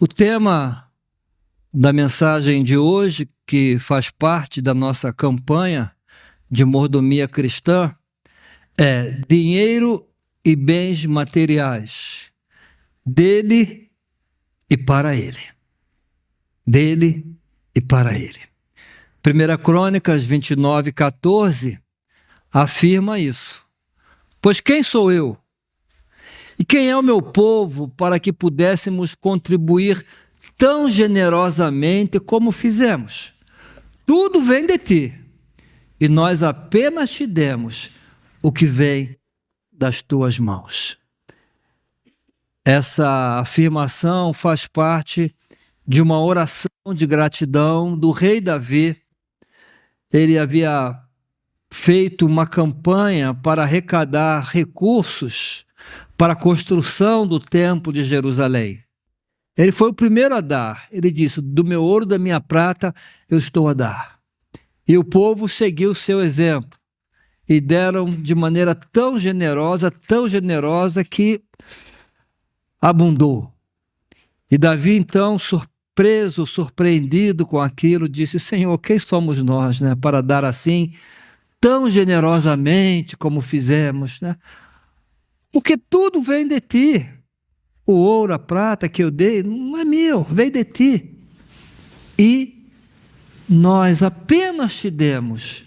O tema da mensagem de hoje, que faz parte da nossa campanha de mordomia cristã, é dinheiro e bens materiais, dele e para ele. Dele e para ele. 1 Crônicas 29:14 afirma isso. Pois quem sou eu? E quem é o meu povo para que pudéssemos contribuir tão generosamente como fizemos? Tudo vem de ti, e nós apenas te demos o que vem das tuas mãos. Essa afirmação faz parte de uma oração de gratidão do rei Davi. Ele havia feito uma campanha para arrecadar recursos para a construção do templo de Jerusalém. Ele foi o primeiro a dar. Ele disse: do meu ouro, da minha prata, eu estou a dar. E o povo seguiu o seu exemplo e deram de maneira tão generosa que abundou. E Davi, então, surpreendido com aquilo, disse: Senhor, quem somos nós, né, para dar assim tão generosamente como fizemos, né? Porque tudo vem de ti. O ouro, a prata que eu dei, não é meu, vem de ti. E nós apenas te demos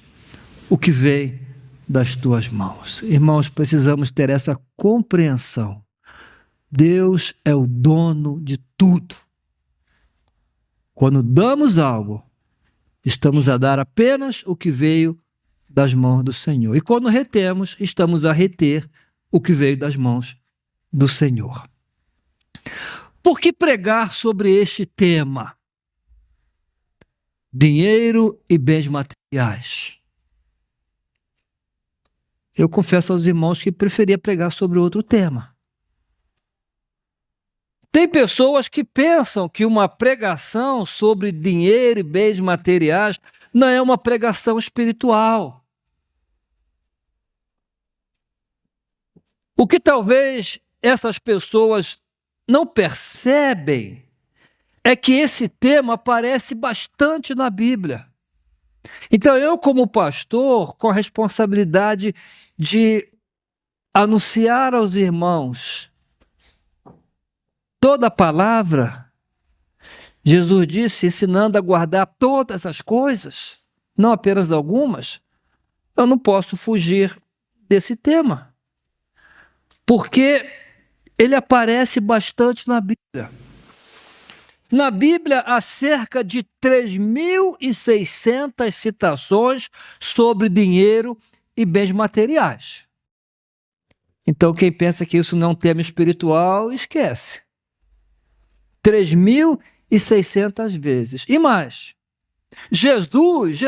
o que vem das tuas mãos. Irmãos, precisamos ter essa compreensão. Deus é o dono de tudo. Quando damos algo, estamos a dar apenas o que veio das mãos do Senhor. E quando retemos, estamos a reter o que veio das mãos do Senhor. Por que pregar sobre este tema? Dinheiro e bens materiais. Eu confesso aos irmãos que preferia pregar sobre outro tema. Tem pessoas que pensam que uma pregação sobre dinheiro e bens materiais não é uma pregação espiritual. O que talvez essas pessoas não percebem é que esse tema aparece bastante na Bíblia. Então eu, como pastor, com a responsabilidade de anunciar aos irmãos toda a palavra, Jesus disse, ensinando a guardar todas as coisas, não apenas algumas, eu não posso fugir desse tema. Porque ele aparece bastante na Bíblia. Na Bíblia, há cerca de 3.600 citações sobre dinheiro e bens materiais. Então, quem pensa que isso não é um tema espiritual, esquece. 3.600 vezes. E mais, Jesus,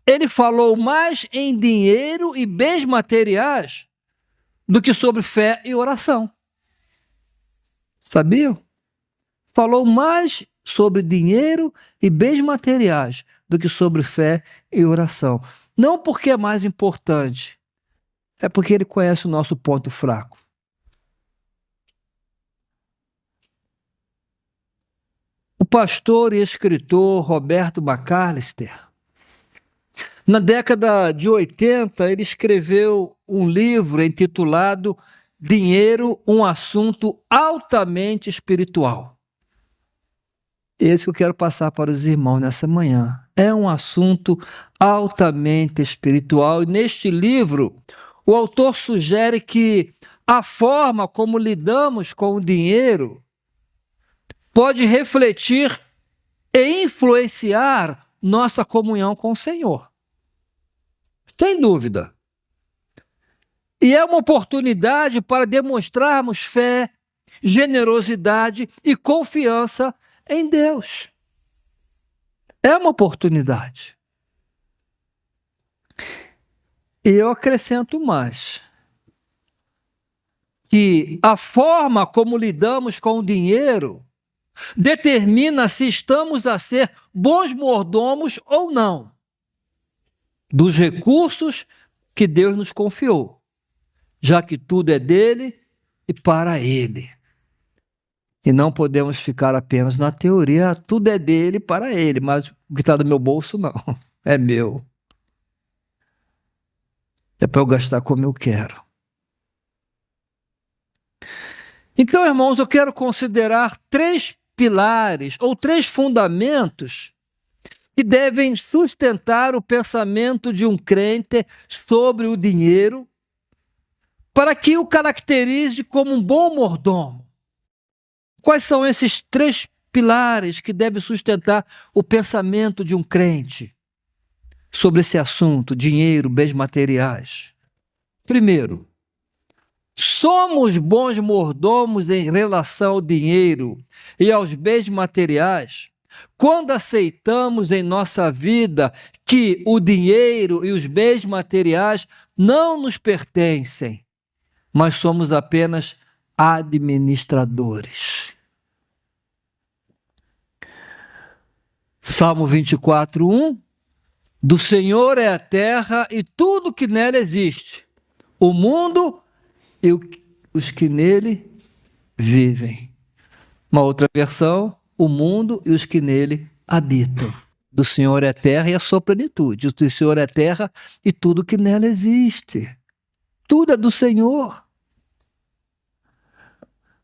ele falou mais em dinheiro e bens materiais do que sobre fé e oração. Sabiam? Falou mais sobre dinheiro e bens materiais do que sobre fé e oração. Não porque é mais importante, é porque ele conhece o nosso ponto fraco. O pastor e escritor Roberto McAllister, na década de 80, ele escreveu um livro intitulado Dinheiro, um assunto altamente espiritual. Esse que eu quero passar para os irmãos nessa manhã. É um assunto altamente espiritual. E neste livro, o autor sugere que a forma como lidamos com o dinheiro pode refletir e influenciar nossa comunhão com o Senhor. Tem dúvida. E é uma oportunidade para demonstrarmos fé, generosidade e confiança em Deus. É uma oportunidade. E eu acrescento mais. Que a forma como lidamos com o dinheiro determina se estamos a ser bons mordomos ou não dos recursos que Deus nos confiou, já que tudo é dele e para ele. E não podemos ficar apenas na teoria, tudo é dele para ele, mas o que está no meu bolso não, é meu. É para eu gastar como eu quero. Então, irmãos, eu quero considerar 3 pilares ou 3 fundamentos que devem sustentar o pensamento de um crente sobre o dinheiro, para que o caracterize como um bom mordomo. Quais são esses 3 pilares que devem sustentar o pensamento de um crente sobre esse assunto, dinheiro, bens materiais? Primeiro, somos bons mordomos em relação ao dinheiro e aos bens materiais quando aceitamos em nossa vida que o dinheiro e os bens materiais não nos pertencem, mas somos apenas administradores. Salmo 24:1: do Senhor é a terra e tudo que nela existe, o mundo e os que nele vivem. Uma outra versão: o mundo e os que nele habitam. Do Senhor é a terra e a sua plenitude. Do Senhor é a terra e tudo que nela existe. Tudo é do Senhor.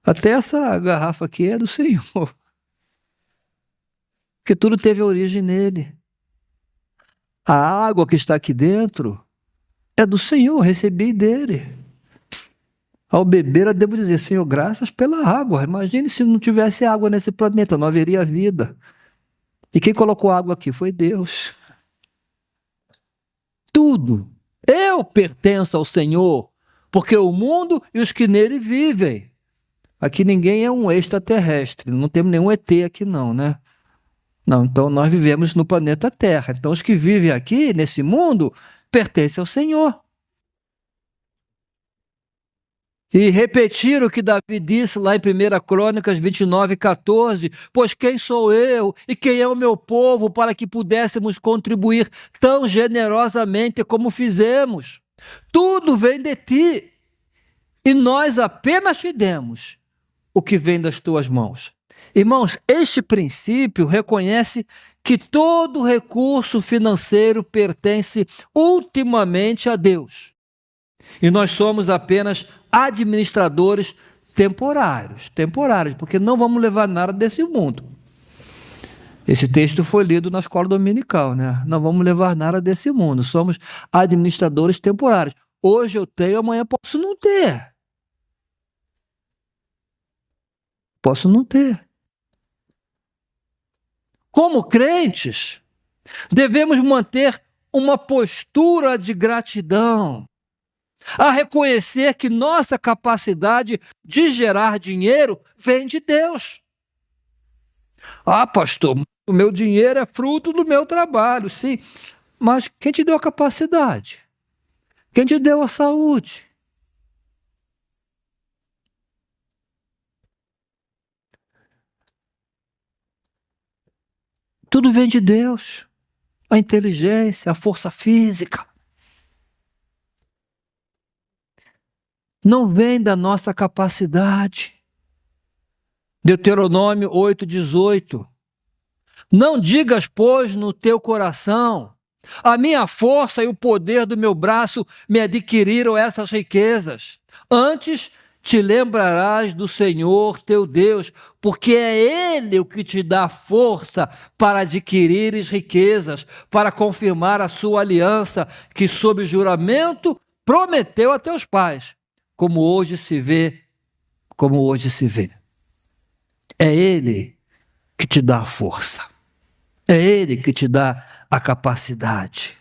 Até essa garrafa aqui é do Senhor. Porque tudo teve origem nele. A água que está aqui dentro é do Senhor, recebi dele. Ao beber, eu devo dizer: Senhor, graças pela água. Imagine se não tivesse água nesse planeta, não haveria vida. E quem colocou água aqui foi Deus. Tudo. Eu pertenço ao Senhor, porque o mundo e os que nele vivem. Aqui ninguém é um extraterrestre, não temos nenhum ET aqui não, né? Não, então nós vivemos no planeta Terra. Então os que vivem aqui, nesse mundo, pertencem ao Senhor. E repetir o que Davi disse lá em 1 Crônicas 29:14, pois quem sou eu e quem é o meu povo para que pudéssemos contribuir tão generosamente como fizemos? Tudo vem de ti e nós apenas te demos o que vem das tuas mãos. Irmãos, este princípio reconhece que todo recurso financeiro pertence ultimamente a Deus. E nós somos apenas administradores temporários, porque não vamos levar nada desse mundo. Esse texto foi lido na escola dominical, né? Não vamos levar nada desse mundo, somos administradores temporários. Hoje eu tenho, amanhã posso não ter. Posso não ter. Como crentes, devemos manter uma postura de gratidão, a reconhecer que nossa capacidade de gerar dinheiro vem de Deus. Ah, pastor, o meu dinheiro é fruto do meu trabalho, sim. Mas quem te deu a capacidade? Quem te deu a saúde? Tudo vem de Deus. A inteligência, a força física. Não vem da nossa capacidade. Deuteronômio 8:18. Não digas, pois, no teu coração: a minha força e o poder do meu braço me adquiriram essas riquezas. Antes te lembrarás do Senhor teu Deus, porque é Ele o que te dá força para adquirires riquezas, para confirmar a sua aliança, que sob juramento prometeu a teus pais, como hoje se vê. É Ele que te dá a força. É Ele que te dá a capacidade.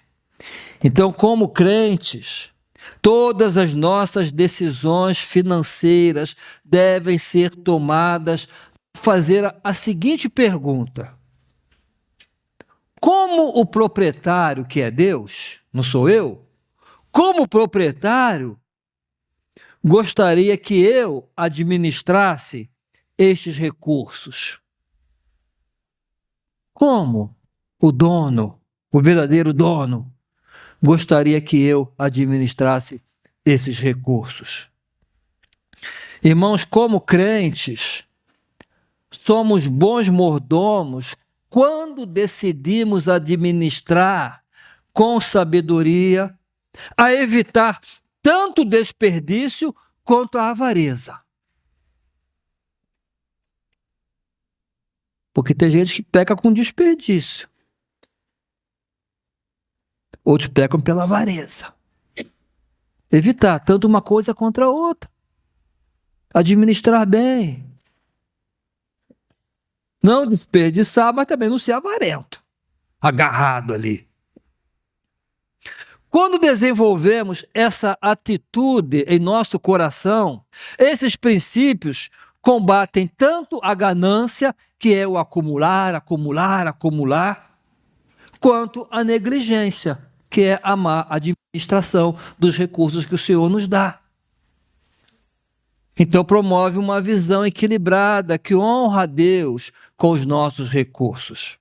Então, como crentes, todas as nossas decisões financeiras devem ser tomadas para fazer a seguinte pergunta: como o proprietário, que é Deus, não sou eu, como proprietário, gostaria que eu administrasse estes recursos? Como o dono, o verdadeiro dono, gostaria que eu administrasse esses recursos? Irmãos, como crentes, somos bons mordomos quando decidimos administrar com sabedoria, a evitar tanto desperdício quanto a avareza. Porque tem gente que peca com desperdício. Outros pecam pela avareza. Evitar tanto uma coisa contra a outra. Administrar bem. Não desperdiçar, mas também não ser avarento. Agarrado ali. Quando desenvolvemos essa atitude em nosso coração, esses princípios combatem tanto a ganância, que é o acumular, quanto a negligência, que é a má administração dos recursos que o Senhor nos dá. Então promove uma visão equilibrada que honra a Deus com os nossos recursos.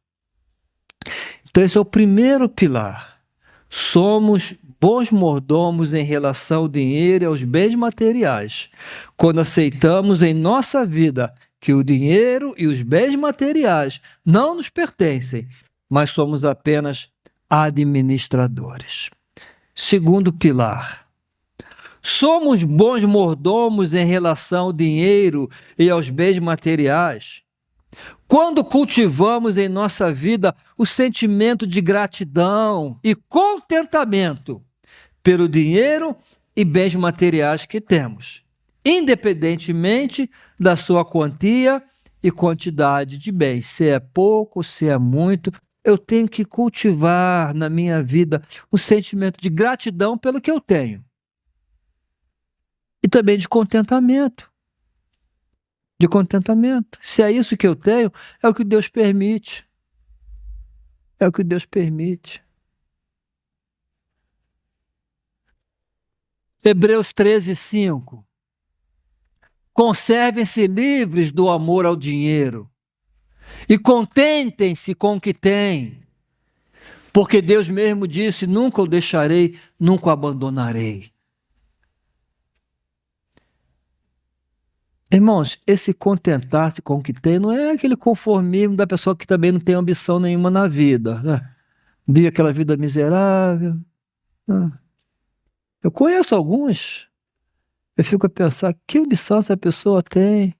Então esse é o primeiro pilar. Somos bons mordomos em relação ao dinheiro e aos bens materiais, quando aceitamos em nossa vida que o dinheiro e os bens materiais não nos pertencem, mas somos apenas administradores. Segundo pilar, somos bons mordomos em relação ao dinheiro e aos bens materiais, quando cultivamos em nossa vida o sentimento de gratidão e contentamento pelo dinheiro e bens materiais que temos, independentemente da sua quantia e quantidade de bens. Se é pouco, se é muito, eu tenho que cultivar na minha vida o sentimento de gratidão pelo que eu tenho. E também de contentamento. De contentamento. Se é isso que eu tenho, é o que Deus permite. É o que Deus permite. Hebreus 13:5. Conservem-se livres do amor ao dinheiro e contentem-se com o que têm, porque Deus mesmo disse: nunca o deixarei, nunca o abandonarei. Irmãos, esse contentar-se com o que tem não é aquele conformismo da pessoa que também não tem ambição nenhuma na vida, né? Vive aquela vida miserável. Eu conheço alguns, eu fico a pensar, que ambição essa pessoa tem?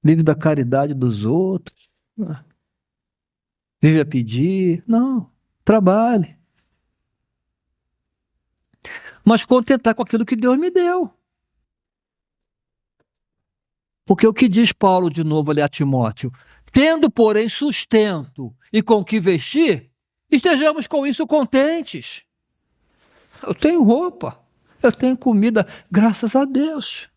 Vive da caridade dos outros, vive a pedir. Não, trabalhe. Mas contentar com aquilo que Deus me deu. Porque o que diz Paulo de novo ali a Timóteo? Tendo, porém, sustento e com que vestir, estejamos com isso contentes. Eu tenho roupa, eu tenho comida, graças a Deus.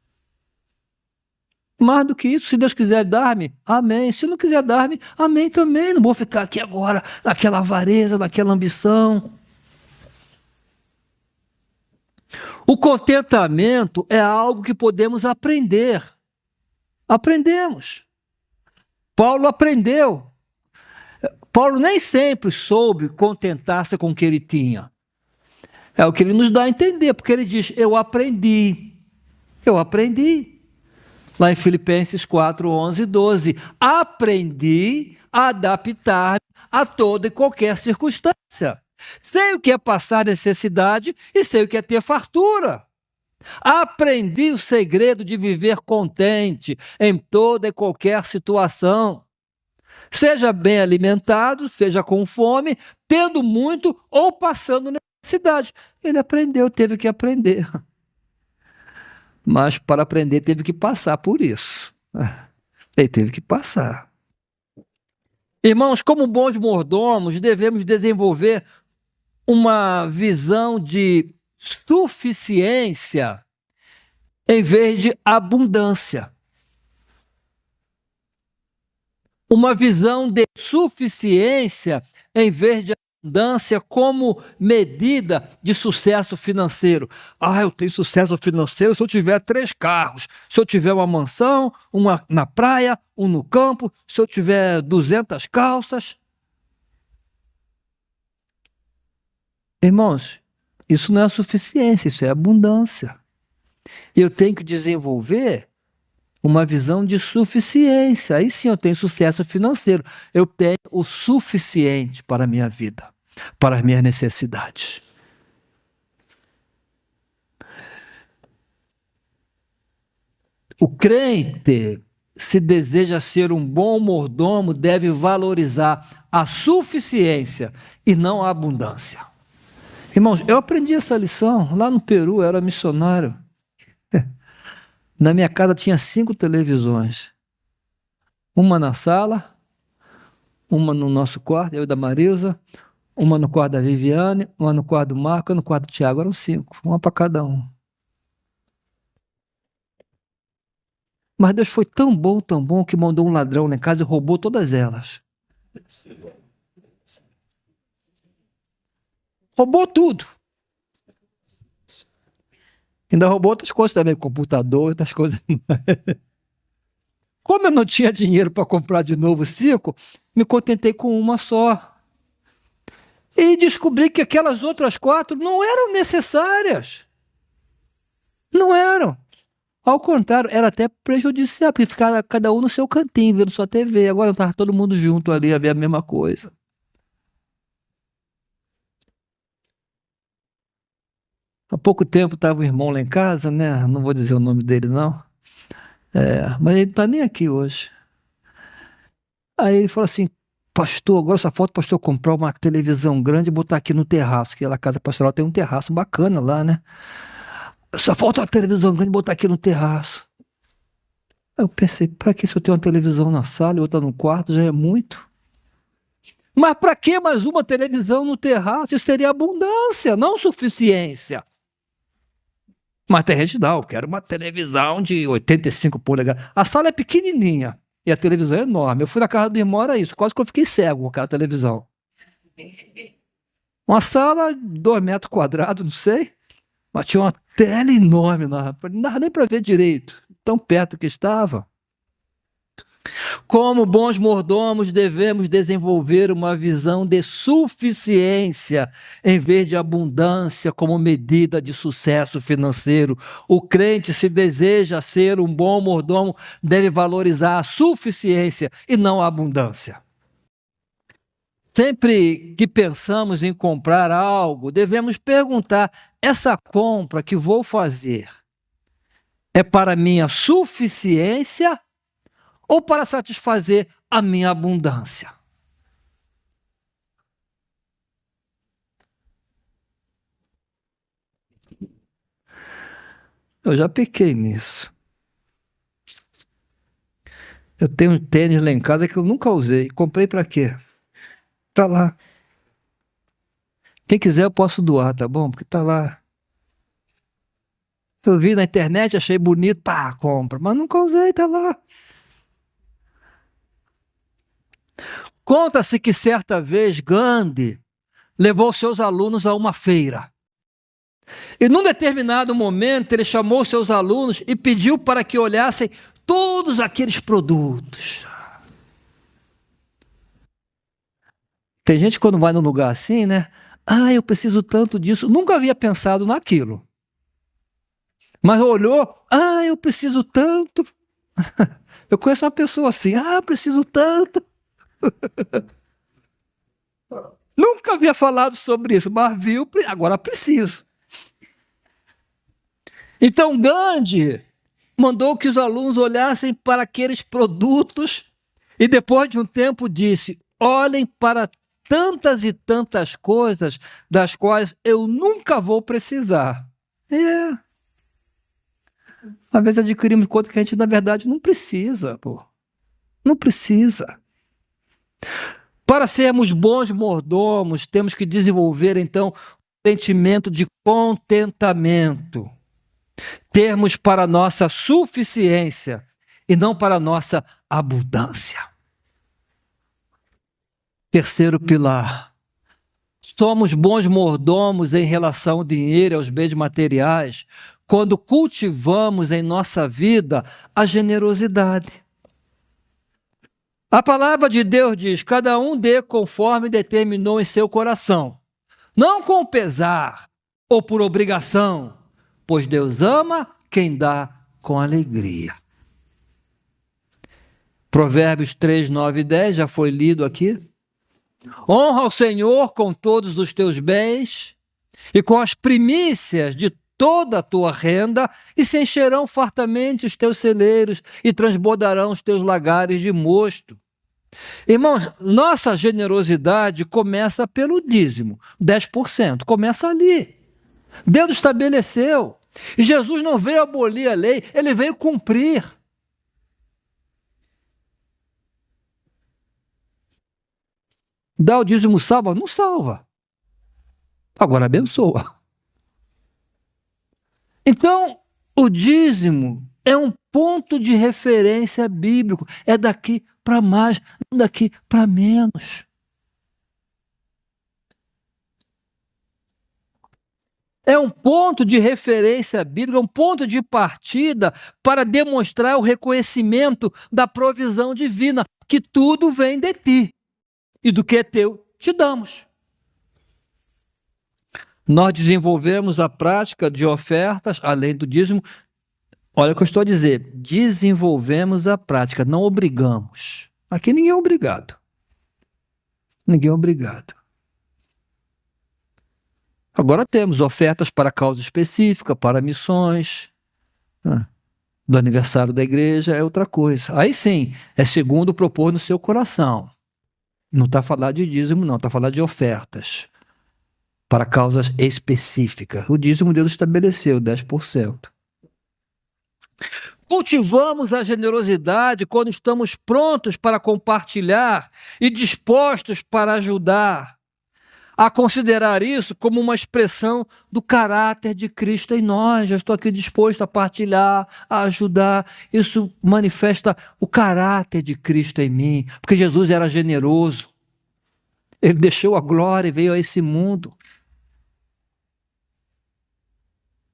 Mais do que isso, se Deus quiser dar-me, amém. Se não quiser dar-me, amém também. Não vou ficar aqui agora naquela avareza, naquela ambição. O contentamento é algo que podemos aprender. Aprendemos. Paulo aprendeu. Paulo nem sempre soube contentar-se com o que ele tinha. É o que ele nos dá a entender, porque ele diz, eu aprendi. Eu aprendi. Lá em Filipenses 4, 11 e 12. Aprendi a adaptar-me a toda e qualquer circunstância. Sei o que é passar necessidade e sei o que é ter fartura. Aprendi o segredo de viver contente em toda e qualquer situação. Seja bem alimentado, seja com fome, tendo muito ou passando necessidade. Ele aprendeu, teve que aprender. Mas para aprender teve que passar por isso. Ele teve que passar. Irmãos, como bons mordomos, devemos desenvolver uma visão de suficiência em vez de abundância. Uma visão de suficiência em vez de abundância como medida de sucesso financeiro. Eu tenho sucesso financeiro se eu tiver 3 carros, se eu tiver uma mansão, uma na praia, um no campo, se eu tiver 200 calças. Irmãos, isso não é suficiência, isso é abundância. Eu tenho que desenvolver uma visão de suficiência. Aí sim eu tenho sucesso financeiro. Eu tenho o suficiente para a minha vida, para as minhas necessidades. O crente, se deseja ser um bom mordomo, deve valorizar a suficiência e não a abundância. Irmãos, eu aprendi essa lição lá no Peru, eu era missionário. Na minha casa tinha 5 televisões. Uma na sala, uma no nosso quarto, eu e da Marisa, uma no quarto da Viviane, uma no quarto do Marco e no quarto do Tiago. Eram 5, uma para cada um. Mas Deus foi tão bom, que mandou um ladrão lá em casa e roubou todas elas. Roubou tudo. Ainda roubou outras coisas também, computador, outras coisas. Como eu não tinha dinheiro para comprar de novo 5, me contentei com uma só. E descobri que aquelas outras 4 não eram necessárias. Não eram. Ao contrário, era até prejudicial, porque ficava cada um no seu cantinho, vendo sua TV. Agora estava todo mundo junto ali, a ver a mesma coisa. Há pouco tempo estava um irmão lá em casa, né? Não vou dizer o nome dele, não. Mas ele não está nem aqui hoje. Aí ele falou assim, pastor, agora só falta o pastor comprar uma televisão grande e botar aqui no terraço, que lá a casa pastoral tem um terraço bacana lá, né? Só falta uma televisão grande e botar aqui no terraço. Aí eu pensei, para que se eu tenho uma televisão na sala e outra no quarto, já é muito? Mas para que mais uma televisão no terraço? Isso seria abundância, não suficiência. Mas tem gente, não, eu quero uma televisão de 85 polegadas. A sala é pequenininha e a televisão é enorme. Eu fui na casa do irmão, era isso, quase que eu fiquei cego com aquela televisão. Uma sala, 2 metros quadrados, não sei, mas tinha uma tela enorme lá, não dava nem para ver direito, tão perto que estava. Como bons mordomos, devemos desenvolver uma visão de suficiência em vez de abundância como medida de sucesso financeiro. O crente, se deseja ser um bom mordomo, deve valorizar a suficiência e não a abundância. Sempre que pensamos em comprar algo, devemos perguntar: essa compra que vou fazer é para minha suficiência ou para satisfazer a minha abundância? Eu já pequei nisso. Eu tenho um tênis lá em casa que eu nunca usei. Comprei para quê? Tá lá. Quem quiser eu posso doar, tá bom? Porque tá lá. Eu vi na internet, achei bonito, pá, compra. Mas nunca usei, tá lá. Conta-se que certa vez Gandhi levou seus alunos a uma feira. E num determinado momento ele chamou seus alunos e pediu para que olhassem todos aqueles produtos. Tem gente quando vai num lugar assim, né? Ah, eu preciso tanto disso. Nunca havia pensado naquilo. Mas olhou, ah, eu preciso tanto. Eu conheço uma pessoa assim, ah, eu preciso tanto. Nunca havia falado sobre isso, mas viu, agora preciso. Então Gandhi mandou que os alunos olhassem para aqueles produtos e depois de um tempo disse: olhem para tantas e tantas coisas das quais eu nunca vou precisar. Às vezes adquirimos coisas que a gente na verdade não precisa, pô. Não precisa. Para sermos bons mordomos, temos que desenvolver, então, um sentimento de contentamento. Termos para nossa suficiência e não para nossa abundância. Terceiro pilar. Somos bons mordomos em relação ao dinheiro e aos bens materiais quando cultivamos em nossa vida a generosidade. A palavra de Deus diz: cada um dê conforme determinou em seu coração, não com pesar ou por obrigação, pois Deus ama quem dá com alegria. Provérbios 3, 9 e 10, já foi lido aqui. Honra ao Senhor com todos os teus bens e com as primícias de toda a tua renda, e se encherão fartamente os teus celeiros e transbordarão os teus lagares de mosto. Irmãos, nossa generosidade começa pelo dízimo, 10%, começa ali. Deus estabeleceu. E Jesus não veio abolir a lei, ele veio cumprir. Dá o dízimo salva? Não salva. Agora abençoa. Então, o dízimo é um ponto de referência bíblico. É daqui para mais, não daqui para menos. É um ponto de referência bíblica, é um ponto de partida para demonstrar o reconhecimento da provisão divina, que tudo vem de ti, e do que é teu, te damos. Nós desenvolvemos a prática de ofertas, além do dízimo. Olha o que eu estou a dizer, desenvolvemos a prática, não obrigamos. Aqui ninguém é obrigado. Ninguém é obrigado. Agora temos ofertas para causa específica, para missões, do aniversário da igreja, é outra coisa. Aí sim, é segundo propor no seu coração. Não está falando de dízimo, não, está falando de ofertas para causas específicas. O dízimo Deus estabeleceu, 10%. Cultivamos a generosidade quando estamos prontos para compartilhar e dispostos para ajudar, a considerar isso como uma expressão do caráter de Cristo em nós. Eu estou aqui disposto a partilhar, a ajudar. Isso manifesta o caráter de Cristo em mim, porque Jesus era generoso. Ele deixou a glória e veio a esse mundo.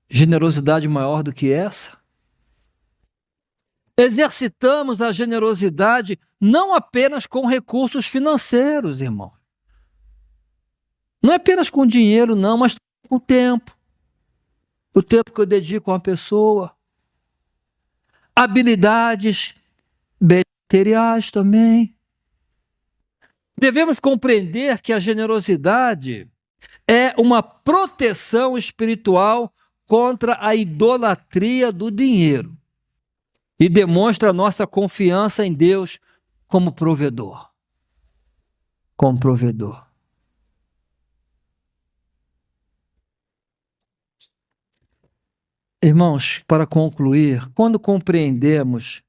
Generosidade maior do que essa? Exercitamos a generosidade não apenas com recursos financeiros, irmão. Não é apenas com dinheiro, não, mas com o tempo. O tempo que eu dedico a uma pessoa. Habilidades materiais também. Devemos compreender que a generosidade é uma proteção espiritual contra a idolatria do dinheiro e demonstra a nossa confiança em Deus como provedor. Como provedor. Irmãos, para concluir, quando compreendemos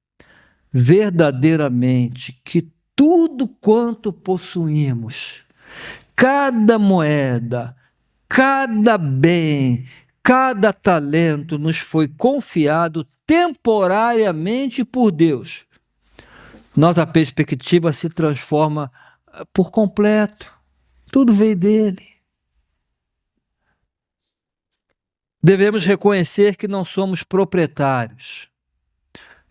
verdadeiramente que tudo quanto possuímos, cada moeda, cada bem, cada talento nos foi confiado temporariamente por Deus, nossa perspectiva se transforma por completo. Tudo veio dele. Devemos reconhecer que não somos proprietários,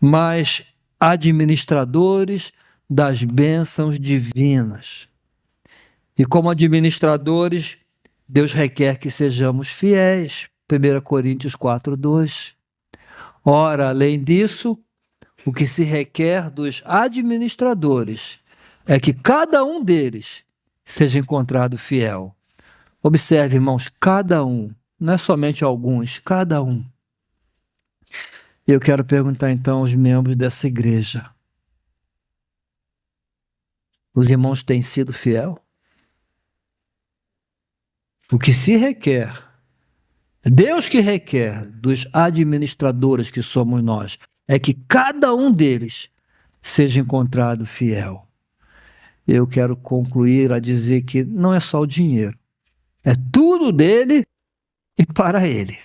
mas administradores das bênçãos divinas. E como administradores, Deus requer que sejamos fiéis. 1 Coríntios 4:2. Ora, além disso, o que se requer dos administradores é que cada um deles seja encontrado fiel. Observe, irmãos, cada um. Não é somente alguns, cada um. Eu quero perguntar então aos membros dessa igreja. Os irmãos têm sido fiel? O que se requer, Deus que requer dos administradores que somos nós, é que cada um deles seja encontrado fiel. Eu quero concluir a dizer que não é só o dinheiro, é tudo dele e para ele.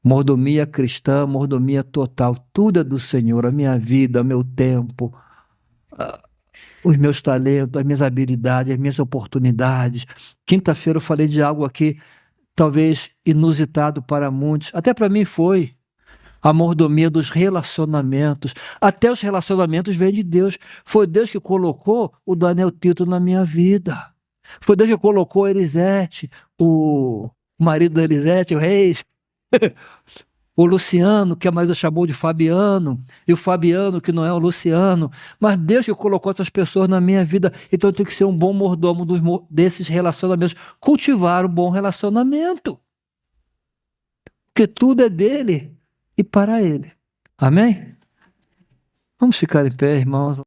Mordomia cristã, mordomia total, tudo é do Senhor, a minha vida, o meu tempo, os meus talentos, as minhas habilidades, as minhas oportunidades. Quinta-feira eu falei de algo aqui, talvez inusitado para muitos, até para mim foi. A mordomia dos relacionamentos. Até os relacionamentos vêm de Deus. Foi Deus que colocou o Daniel Tito na minha vida. Foi Deus que colocou a Elisete, o marido da Elisete, o Reis. o Luciano, que a Maísa chamou de Fabiano, e o Fabiano, que não é o Luciano, mas Deus que colocou essas pessoas na minha vida, então eu tenho que ser um bom mordomo desses relacionamentos, cultivar um bom relacionamento, porque tudo é dele e para ele. Amém? Vamos ficar em pé, irmãos.